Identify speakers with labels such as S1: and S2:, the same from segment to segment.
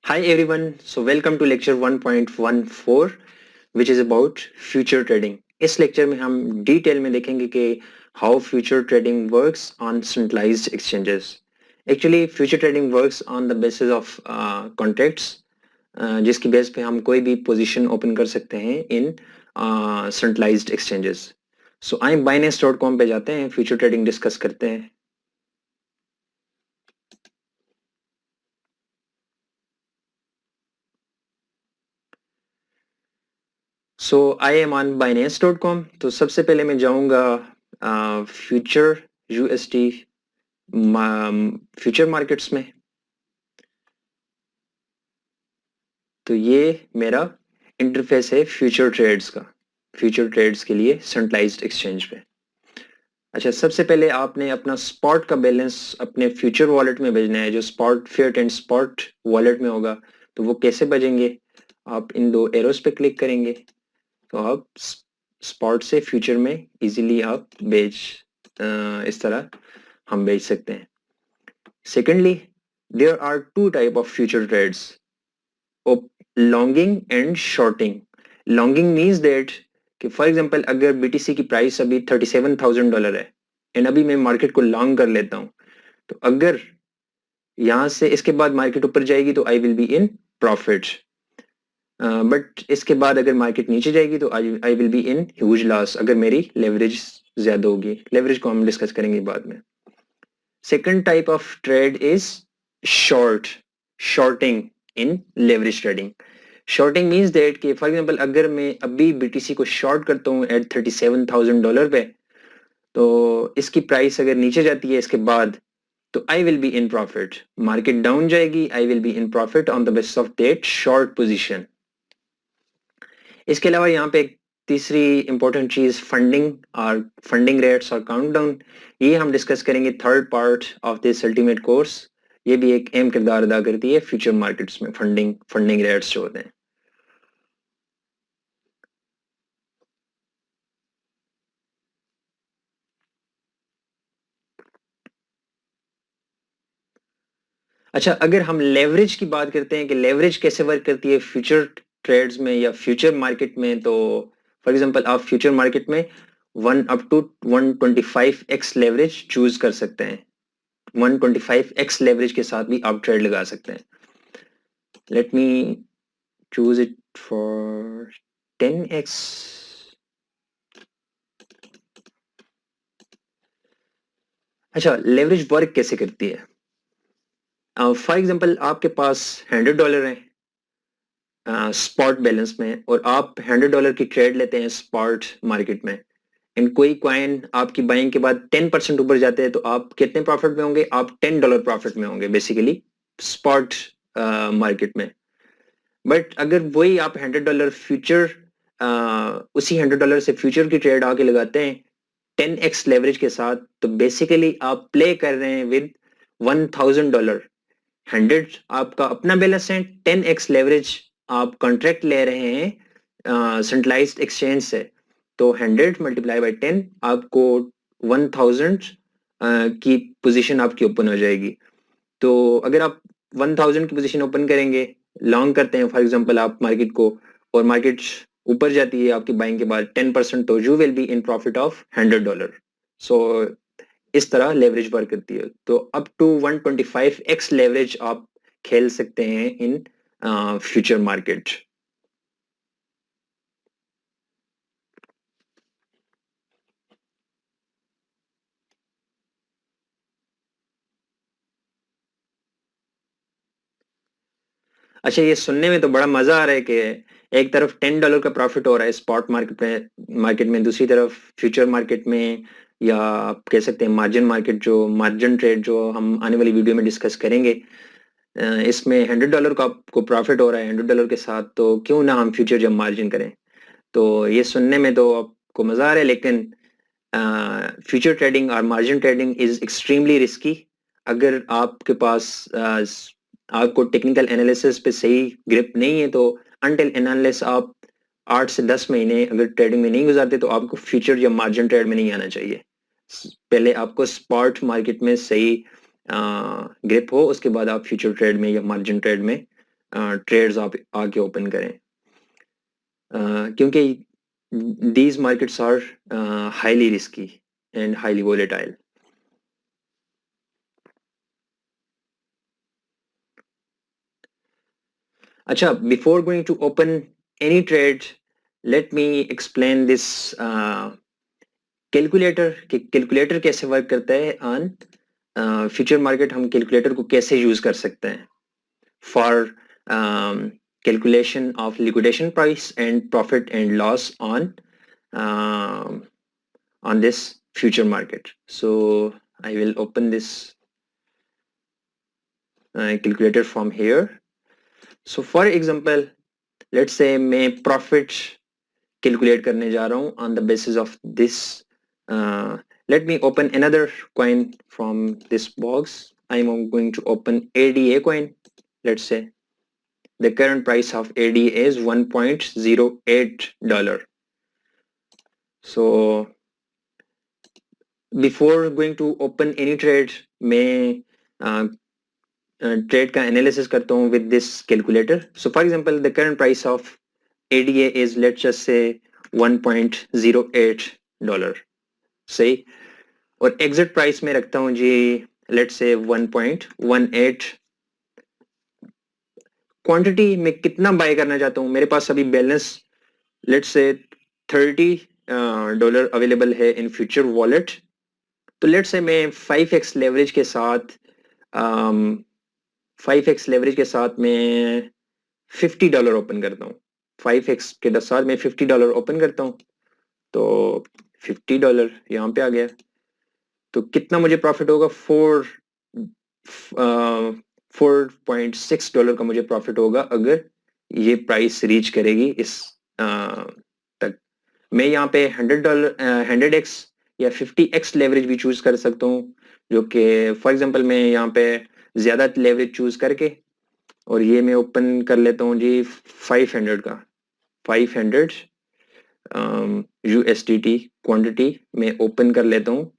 S1: Hi everyone, so welcome to lecture 1.14 which is about future trading. इस lecture में हम detail में देखेंगे कि how future trading works on centralized exchanges. Actually future trading works on the basis of contracts जिसकी base पे हम कोई भी पोजीशन ओपन कर सकते हैं इन centralized exchanges. So आइए binance.com पे जाते हैं, फ्यूचर ट्रेडिंग डिस्कस करते हैं. सो आई एम ऑन Binance.com. तो सबसे पहले मैं जाऊंगा फ्यूचर यूएसटी फ्यूचर मार्केट्स में. तो ये मेरा इंटरफेस है फ्यूचर ट्रेड्स का, फ्यूचर ट्रेड्स के लिए सेंट्रलाइज्ड एक्सचेंज पे. अच्छा, सबसे पहले आपने अपना स्पॉट का बैलेंस अपने फ्यूचर वॉलेट में भेजना है, जो spot fiat and spot wallet में होगा. तो वो कैसे भेजेंगे? आप इन दो एरोस पे क्लिक करेंगे तो आप स्पॉट से फ्यूचर में इजीली आप इस तरह हम बेच सकते हैं. Secondly, there are two type of future trades, longing and shorting. Longing means that कि फॉर एग्जांपल अगर बीटीसी की प्राइस अभी $37,000 है एंड अभी मैं मार्केट को लॉन्ग कर लेता हूं, तो अगर यहां से इसके बाद मार्केट ऊपर जाएगी तो I will be in profit. But इसके बाद अगर मार्केट नीचे जाएगी तो I will be in huge loss अगर मेरी लेवरेज ज्यादा होगी. लेवरेज को हम डिस्कस करेंगे बाद में. Second type of trade is shorting in leverage trading. Shorting means that कि फॉर एग्जांपल अगर मैं अभी बीटीसी को शॉर्ट करता हूँ एट $37,000 पे, तो इसकी प्राइस अगर नीचे जाती है इसके बाद, तो I will be in profit. Market down जाएगी, I will be in profit on the basis of that short position. इसके अलावा यहाँ पे एक तीसरी इंपॉर्टेंट चीज फंडिंग रेट्स और काउंटडाउन, ये हम डिस्कस करेंगे third part of this ultimate course. ये भी एक अहम किरदार अदा करती है फ्यूचर मार्केट्स में, फंडिंग रेट्स जो होते हैं. अच्छा, अगर हम लेवरेज की बात करते हैं कि लेवरेज कैसे वर्क करती है फ्यूचर ट्रेड्स में या फ्यूचर मार्केट में, तो फॉर एग्जांपल आप फ्यूचर मार्केट में 1 up to 125x leverage choose कर सकते हैं. 125x लेवरेज के साथ भी आप ट्रेड लगा सकते हैं. Let me choose it for 10x. अच्छा, लेवरेज वर्क कैसे करती है? फॉर एग्जांपल आपके पास $100 है स्पॉट बैलेंस में, और आप $100 की ट्रेड लेते हैं स्पॉट मार्केट में, एंड कोई क्वाइन आपकी बाइंग के बाद 10% ऊपर जाते हैं, तो आप कितने प्रॉफिट में होंगे? आप $10 प्रॉफिट में होंगे बेसिकली स्पॉट मार्केट में. बट अगर वही आप $100 फ्यूचर उसी $100 से फ्यूचर की ट्रेड आके लगाते हैं 10x लेवरेज के साथ, तो बेसिकली आप प्ले कर रहे हैं विद $1,000. 100 आपका अपना बैलेंस है, 10x लेवरेज आप कॉन्ट्रैक्ट ले रहे हैं सेंट्रलाइज्ड एक्सचेंज से, तो 100 मल्टीप्लाई बाई 10 आपको 1000 की पोजीशन आपकी ओपन हो जाएगी. तो अगर आप 1000 की पोजीशन ओपन करेंगे, लॉन्ग करते हैं फॉर एग्जांपल आप मार्केट को, और मार्केट ऊपर जाती है आपकी बाइंग के बाद 10%, तो you will be in profit of $100. सो इस तरह लेवरेज वर्क करती है. तो अप टू 125x लेवरेज आप खेल सकते हैं इन फ्यूचर मार्केट. अच्छा, ये सुनने में तो बड़ा मजा आ रहा है कि एक तरफ $10 का प्रॉफिट हो रहा है स्पॉट मार्केट में, दूसरी तरफ फ्यूचर मार्केट में, या आप कह सकते हैं मार्जिन मार्केट, जो मार्जिन ट्रेड जो हम आने वाली वीडियो में डिस्कस करेंगे, इसमें $100 का आपको प्रॉफिट हो रहा है $100 के साथ, तो क्यों ना हम फ्यूचर जब मार्जिन करें. तो ये सुनने में तो आपको मजा आ रहा है, लेकिन फ्यूचर ट्रेडिंग और margin trading is extremely risky. अगर आपके पास आपको टेक्निकल एनालिसिस पे सही ग्रिप नहीं है, तो अनटिल एनालिसिस आप 8 से 10 महीने अगर ट्रेडिंग में नहीं गुजारते, तो आपको फ्यूचर या मार्जिन ट्रेड में नहीं आना चाहिए. पहले आपको स्पॉट मार्केट में सही ग्रिप हो, उसके बाद आप फ्यूचर ट्रेड में या मार्जिन ट्रेड में ट्रेड्स आप आके ओपन करें, क्योंकि these markets are highly risky and highly volatile. Acha, before going to open any trade, let me explain this calculator कि calculator कैसे वर्क करता है on future market. हम calculator को कैसे यूज कर सकते हैं for calculation of liquidation price and profit and loss on this future market. So I will open this calculator from here. So for example, let's say मैं profit calculate करने जा रहा हूँ on the basis of this. Let me open another coin from this box. I'm going to open ADA coin. Let's say the current price of ADA is $1.08. So before going to open any trade, मैं trade का analysis करता हूँ with this calculator. So for example the current price of ADA is let's just say $1.08. सही. और exit price में रखता हूँ जी let's say 1.18. Quantity में कितना बाय करना चाहता हूँ, मेरे पास अभी बैलेंस लेट्स से $30 अवेलेबल है इन फ्यूचर वॉलेट. तो लेट्स से मैं 5x लेवरेज के साथ 5x लेवरेज के साथ मैं $50 ओपन करता हूँ. 5x के साथ मैं $50 ओपन करता हूँ. तो $50 यहाँ पे आ गया. तो कितना मुझे प्रॉफिट होगा? $4.6 का मुझे प्रॉफिट होगा अगर ये प्राइस रीच करेगी इस तक. मैं यहाँ पे $100x या 50x लेवरेज भी चूज कर सकता हूँ, जो कि फॉर एग्जांपल मैं यहाँ पे ज्यादा लेवरेज चूज करके और ये मैं ओपन कर लेता हूँ जी 500 का 500 USDT क्वांटिटी में ओपन कर लेता हूँ.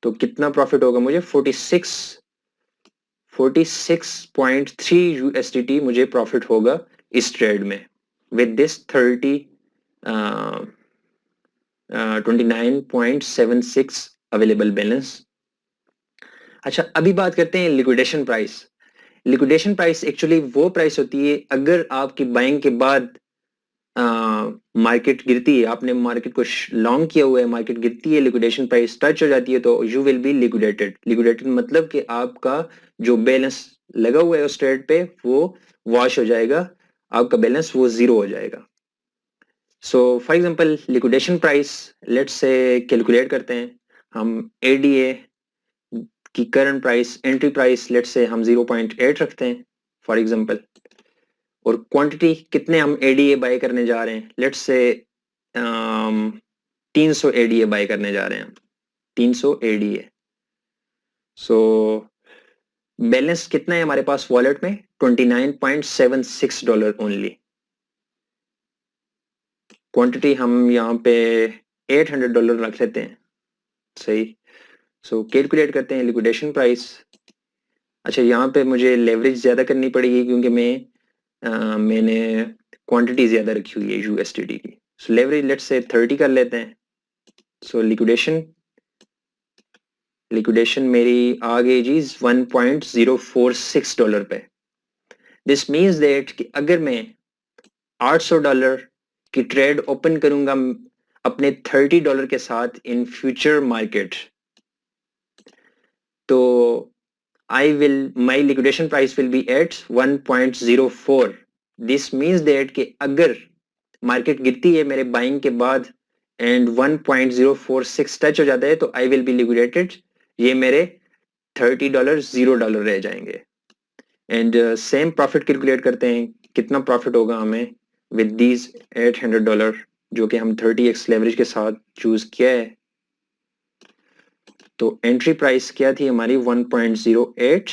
S1: तो कितना प्रॉफिट होगा मुझे? 46.3 USDT मुझे प्रॉफिट होगा इस ट्रेड में विद दिस 29.76 अवेलेबल बैलेंस. अच्छा, अभी बात करते हैं liquidation price. Liquidation price actually वो प्राइस होती है अगर आपकी बाइंग के बाद मार्केट गिरती है, आपने मार्केट को लॉन्ग किया हुआ है, मार्केट गिरती है, लिक्विडेशन प्राइस टच हो जाती है, तो you will be liquidated. Liquidated मतलब कि आपका जो बैलेंस लगा हुआ है उस ट्रेड पे वो वॉश हो जाएगा, आपका बैलेंस वो जीरो हो जाएगा. So for example liquidation price let's say calculate करते हैं. हम एडीए की current price, entry price let's say हम 0.8 रखते हैं फॉर एग्जांपल. और क्वांटिटी कितने हम एडीए बाय करने जा रहे हैं? लेट्स से 300 एडीए बाय करने जा रहे हैं हम, 300 एडीए. सो बैलेंस कितना है हमारे पास वॉलेट में? $29.76 ओनली. क्वांटिटी हम यहाँ पे $800 रख लेते हैं. सही. सो कैलकुलेट करते हैं लिक्विडेशन प्राइस. अच्छा, यहाँ पे मुझे लेवरेज ज्यादा करनी पड़ेगी क्योंकि मैंने क्वांटिटी ज्यादा रखी हुई है यूएसडीटी की. सो लेवरेज लेट्स से 30 कर लेते हैं. सो लिक्विडेशन मेरी आ गई जी $1.046 पे. दिस मीन्स दैट कि अगर मैं $800 की ट्रेड ओपन करूंगा अपने $30 के साथ इन फ्यूचर मार्केट, तो my liquidation price will be at 1.04. This means that कि अगर मार्केट गिरती है मेरे बाइंग के बाद एंड 1.046 टच हो जाता है तो आई विल बी लिक्विडेटेड. ये मेरे $30 $0 रह जाएंगे. एंड सेम प्रॉफिट कैलकुलेट करते हैं, कितना प्रॉफिट होगा हमें विद दीज $800 जो कि हम 30x लेवरेज के साथ चूज किया है. तो एंट्री प्राइस क्या थी हमारी? 1.08.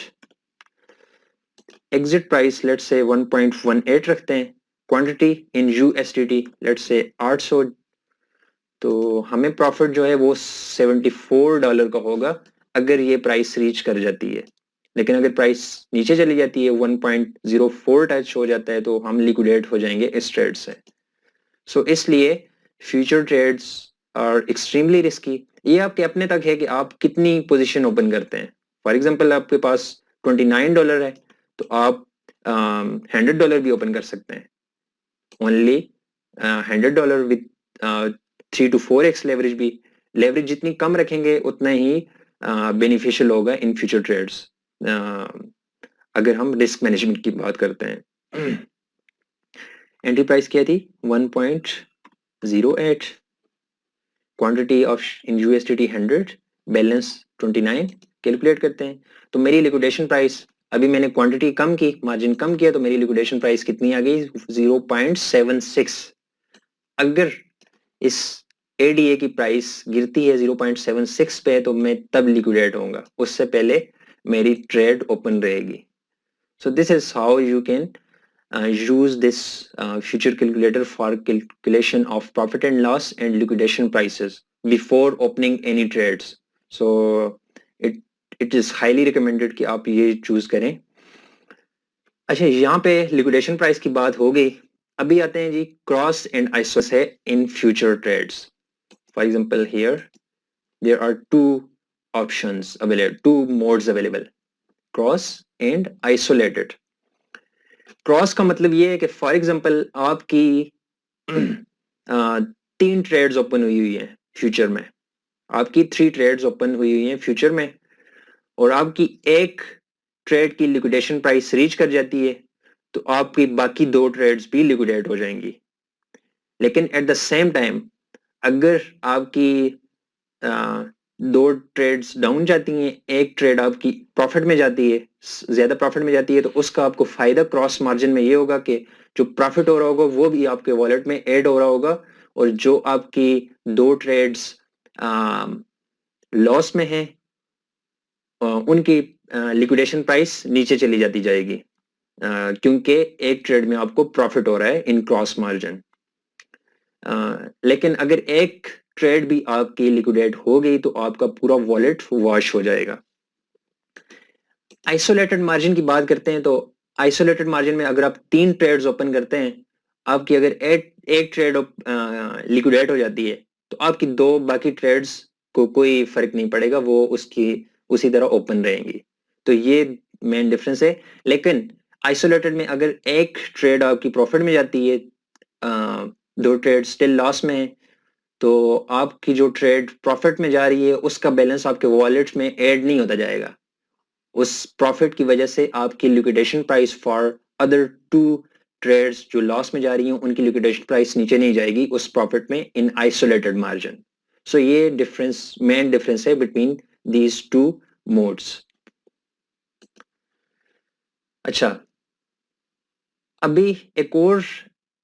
S1: एग्जिट प्राइस लेट्स से 1.18 रखते हैं. Quantity in USDT let's say 800. तो हमें प्रॉफिट जो है वो $74 का होगा अगर ये प्राइस रीच कर जाती है. लेकिन अगर प्राइस नीचे चली जाती है 1.04 टच हो जाता है तो हम लिक्विडेट हो जाएंगे इस ट्रेड से। सो इसलिए future trades are extremely risky. ये आपके अपने तक है कि आप कितनी पोजीशन ओपन करते हैं। फॉर एग्जांपल आपके पास $29 है तो आप $100 भी ओपन कर सकते हैं। Only $100 with 3 to 4x leverage भी। लेवरेज जितनी कम रखेंगे उतना ही बेनिफिशियल होगा इन फ्यूचर ट्रेड्स, अगर हम रिस्क मैनेजमेंट की बात करते हैं। एंट्री प्राइस क्या थी 1.08, quantity of in USDT 100, balance 29, calculate करते हैं। तो मेरी लिक्विडेशन प्राइस, अभी मैंने क्वांटिटी कम की, मार्जिन कम किया, तो मेरी लिक्विडेशन प्राइस कितनी आ गई 0.76। अगर इस एडीए की प्राइस गिरती है 0.76 पे तो मैं तब लिक्विडेट होऊंगा, उससे पहले मेरी ट्रेड ओपन रहेगी। सो this is how you can use this future calculator for calculation of profit and loss and liquidation prices before opening any trades. So it it is highly recommended कि आप ये choose करें। अच्छा, यहाँ पे liquidation price की बात हो गई। अभी आते हैं जी क्रॉस एंड आइसोलेटेड है in future trades. For example here there are two options available, two modes available, cross and isolated. Cross का मतलब ये है कि फॉर एग्जांपल आपकी 3 ट्रेड्स ओपन हुई हुई हैं फ्यूचर में, आपकी 3 ट्रेड्स ओपन हुई हुई हैं फ्यूचर में, और आपकी एक ट्रेड की लिक्विडेशन प्राइस रीच कर जाती है तो आपकी बाकी 2 ट्रेड्स भी लिक्विडेट हो जाएंगी। लेकिन एट द सेम टाइम अगर आपकी 2 ट्रेड्स डाउन जाती हैं, एक ट्रेड आपकी प्रॉफिट में जाती है, ज्यादा प्रॉफिट में जाती है, तो उसका आपको फायदा क्रॉस मार्जिन में ये होगा कि जो प्रॉफिट हो रहा होगा वो भी आपके वॉलेट में ऐड हो रहा होगा, और जो आपकी 2 ट्रेड्स लॉस में है उनकी लिक्विडेशन प्राइस नीचे चली जाती जाएगी, क्योंकि एक ट्रेड में आपको प्रॉफिट हो रहा है इन क्रॉस मार्जिन। लेकिन अगर एक ट्रेड भी आपकी लिक्विडेट हो गई तो आपका पूरा वॉलेट वॉश हो जाएगा। आइसोलेटेड मार्जिन की बात करते हैं तो आइसोलेटेड मार्जिन में अगर आप 3 ट्रेड्स ओपन करते हैं, आपकी अगर एक ट्रेड लिक्विडेट हो जाती है तो आपकी 2 बाकी ट्रेड्स को कोई फर्क नहीं पड़ेगा, वो उसकी उसी तरह ओपन रहेंगी। तो ये मेन डिफरेंस है। लेकिन आइसोलेटेड में अगर एक ट्रेड आपकी प्रॉफिट में जाती है, 2 ट्रेड स्टिल लॉस में है, तो आपकी जो ट्रेड प्रॉफिट में जा रही है उसका बैलेंस आपके वॉलेट में ऐड नहीं होता जाएगा। उस प्रॉफिट की वजह से आपकी liquidation price for other 2 trades जो लॉस में जा रही हैं उनकी लिक्विडेशन प्राइस नीचे नहीं जाएगी उस प्रॉफिट में इन आइसोलेटेड मार्जिन। सो ये डिफरेंस, मेन डिफरेंस है बिटवीन दीज 2 मोड्स। अच्छा, अभी एक और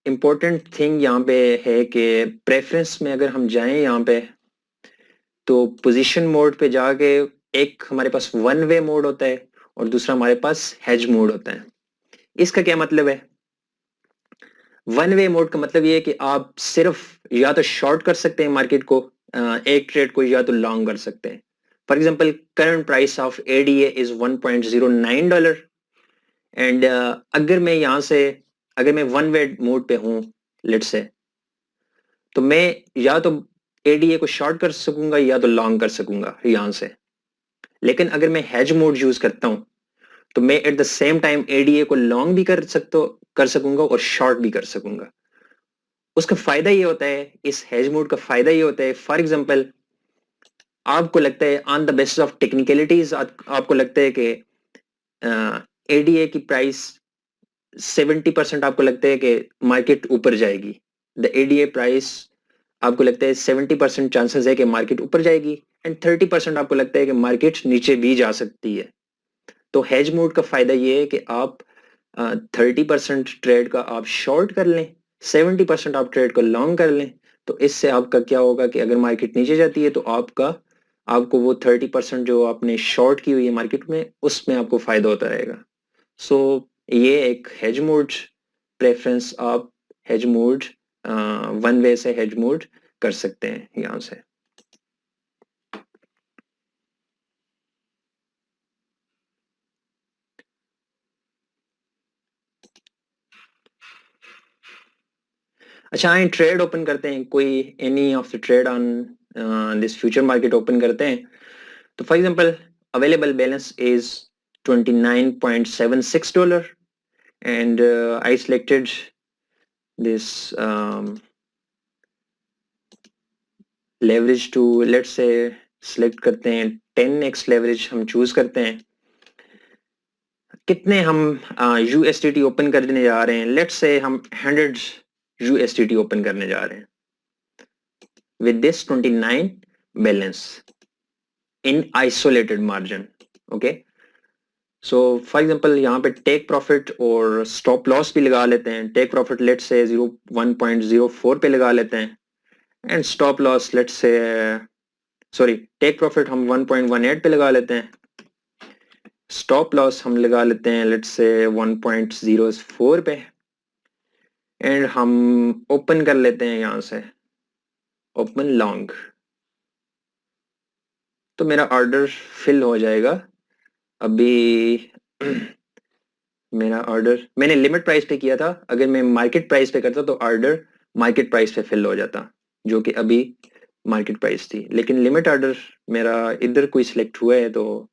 S1: इम्पोर्टेंट थिंग यहाँ पे है कि प्रेफरेंस में अगर हम जाएं यहाँ पे तो पोजीशन मोड पे जाके एक हमारे पास वन वे मोड होता है और दूसरा हमारे पास हेज मोड होता है। इसका क्या मतलब है? वन वे मोड का मतलब ये है कि आप सिर्फ या तो शॉर्ट कर सकते हैं मार्केट को, एक ट्रेड को, या तो लॉन्ग कर सकते हैं। For example current price of ADA is $1.09 and अगर मैं यहां से, अगर मैं वन वे मोड पे हूं लेट्स से, तो मैं या तो एडीए को शॉर्ट कर सकूंगा या तो लॉन्ग कर सकूंगा यहां से। लेकिन अगर मैं हेज मोड यूज करता हूं तो मैं at the same time ADA को लॉन्ग भी कर सकूंगा और शॉर्ट भी कर सकूंगा। उसका फायदा ये होता है, इस हेज मोड का फायदा ये होता है, फॉर एग्जांपल आपको लगता है on the basis of technicalities, आपको लगता है कि एडीए की प्राइस 70% आपको लगता है कि मार्केट ऊपर जाएगी। द एडीए प्राइस आपको लगता है 70% चांसेस है कि मार्केट ऊपर जाएगी एंड 30% आपको लगता है कि मार्केट नीचे भी जा सकती है। तो हेज मोड का फायदा ये है कि आप 30% ट्रेड का आप शॉर्ट कर लें, 70% आप ट्रेड को लॉन्ग कर लें। तो इससे आपका क्या होगा कि अगर मार्केट नीचे जाती है तो आपको वो 30% जो आपने शॉर्ट की हुई है मार्केट में उसमें आपको फायदा होता रहेगा। सो ये एक हेज मोड प्रेफरेंस, आप हेज मोड वन वे से हेज मोड कर सकते हैं यहां से। अच्छा आए ट्रेड ओपन करते हैं, कोई any of the trade on this future market open करते हैं। तो for example available balance is $29.76 and I selected this leverage to, let's say select करते हैं 10x leverage हम चूज करते हैं। कितने हम USDT ओपन करने जा रहे हैं, लेट्स से हम 100 USDT ओपन करने जा रहे हैं with this 29 balance in isolated margin। Okay, so for example यहाँ पे टेक प्रॉफिट और स्टॉप लॉस भी लगा लेते हैं। टेक प्रॉफिट लेट्स से 1.04 पे लगा लेते हैं and stop loss let's say, sorry take profit हम 1.18 पे लगा लेते हैं, स्टॉप लॉस हम लगा लेते हैं लेट्स से 1.04 पे एंड हम ओपन कर लेते हैं यहाँ से ओपन लॉन्ग। तो मेरा ऑर्डर फिल हो जाएगा। अभी मेरा ऑर्डर मैंने लिमिट प्राइस पे किया था, अगर मैं मार्केट प्राइस पे करता तो ऑर्डर मार्केट प्राइस पे फिल हो जाता, जो कि अभी मार्केट प्राइस थी। लेकिन लिमिट ऑर्डर मेरा इधर कोई सिलेक्ट हुआ है, तो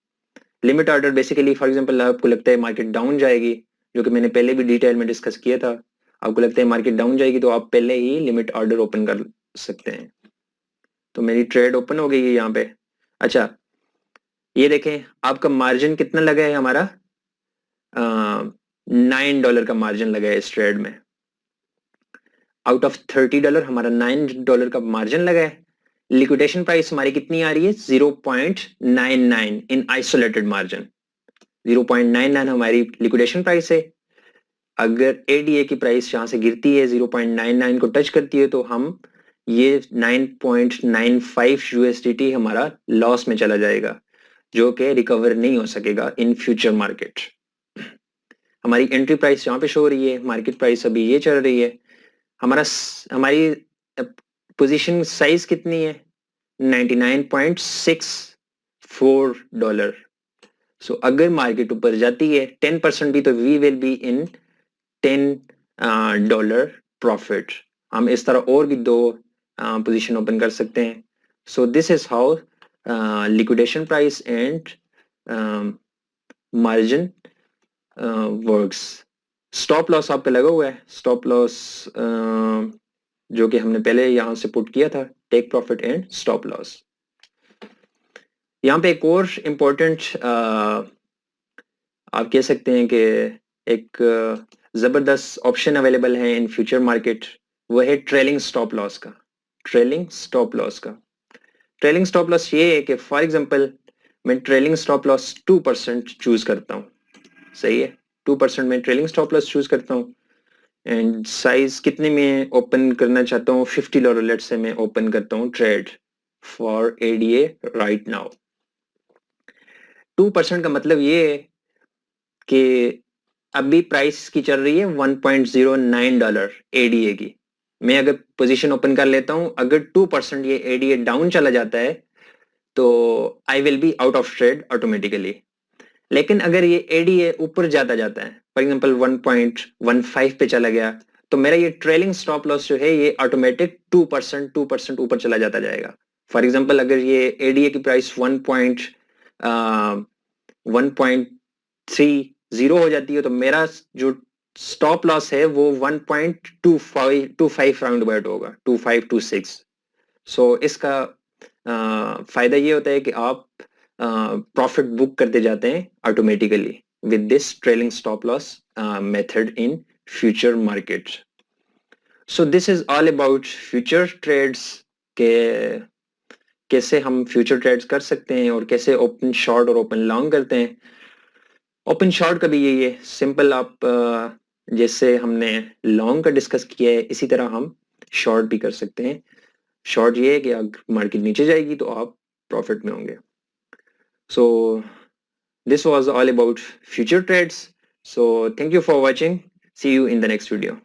S1: limit order basically for example आपको लगता है मार्केट डाउन जाएगी, जो कि मैंने पहले भी डिटेल में डिस्कस किया था, आपको लगता है मार्केट डाउन जाएगी तो आप पहले ही लिमिट ऑर्डर ओपन कर सकते हैं। तो मेरी ट्रेड ओपन हो गई है यहाँ पे। अच्छा ये देखें आपका मार्जिन कितना लगा है, हमारा $9 का मार्जिन लगा है इस ट्रेड में। आउट ऑफ $30 हमारा $9 का मार्जिन लगा है। लिक्विडेशन प्राइस हमारी कितनी आ रही है 0.99 इन आइसोलेटेड मार्जिन। 0.99 हमारी लिक्विडेशन प्राइस है। अगर एडीए की प्राइस यहां से गिरती है 0.99 को टच करती है तो हम ये 9.95 यूएसडीटी हमारा लॉस में चला जाएगा, जो कि रिकवर नहीं हो सकेगा इन फ्यूचर मार्केट। हमारी एंट्री प्राइस यहाँ पे शो हो रही है, मार्केट प्राइस अभी ये चल रही है। हमारी पोजीशन साइज कितनी है 99.64 सो अगर मार्केट ऊपर जाती है 10% भी तो we will be in $10 profit. हम इस तरह और भी दो पोजीशन ओपन कर सकते हैं। सो this is how liquidation price and margin works. Stop loss आप पे लगा हुआ है, स्टॉप लॉस जो कि हमने पहले यहां से पुट किया था, take profit and stop loss. यहाँ पे एक और इम्पोर्टेंट आप कह सकते हैं कि एक जबरदस्त ऑप्शन अवेलेबल है इन फ्यूचर मार्केट, वो है ट्रेलिंग स्टॉप लॉस का। ट्रेलिंग स्टॉप लॉस का ट्रेलिंग स्टॉप लॉस ये है कि फॉर एग्जांपल मैं ट्रेलिंग स्टॉप लॉस 2% चूज करता हूँ, सही है 2% में ट्रेलिंग स्टॉप लॉस चूज करता हूँ एंड साइज कितने में ओपन करना चाहता हूँ $50 लेट से मैं ओपन करता हूँ trade for ADA right now. 2% का मतलब ये है कि अभी प्राइस की चल रही है $1.09 एडीए की। मैं अगर पोजीशन ओपन कर लेता हूं, अगर 2% ये एडीए डाउन चला जाता है तो I will be out of trade automatically. लेकिन अगर ये एडीए ऊपर जाता जाता है फॉर एग्जांपल 1.15 पे चला गया तो मेरा ये ट्रेलिंग स्टॉप लॉस जो है ये ऑटोमेटिक 2% ऊपर चला जाता जाएगा। फॉर एग्जांपल अगर ये एडीए की प्राइस 1.30 हो जाती है तो मेरा जो स्टॉप लॉस है वो 1.25 राउंड अबाउट होगा, 2526। सो इसका फायदा ये होता है कि आप प्रॉफिट बुक करते जाते हैं automatically with this trailing stop loss method in future market. So this is all about future trades के कैसे हम फ्यूचर ट्रेड्स कर सकते हैं और कैसे ओपन शॉर्ट और ओपन लॉन्ग करते हैं। ओपन शॉर्ट का भी यही है, सिंपल आप जैसे हमने लॉन्ग का डिस्कस किया है इसी तरह हम शॉर्ट भी कर सकते हैं। शॉर्ट ये है कि अगर मार्केट नीचे जाएगी तो आप प्रॉफिट में होंगे। So this was all about future trades. So thank you for watching, see you in the next video.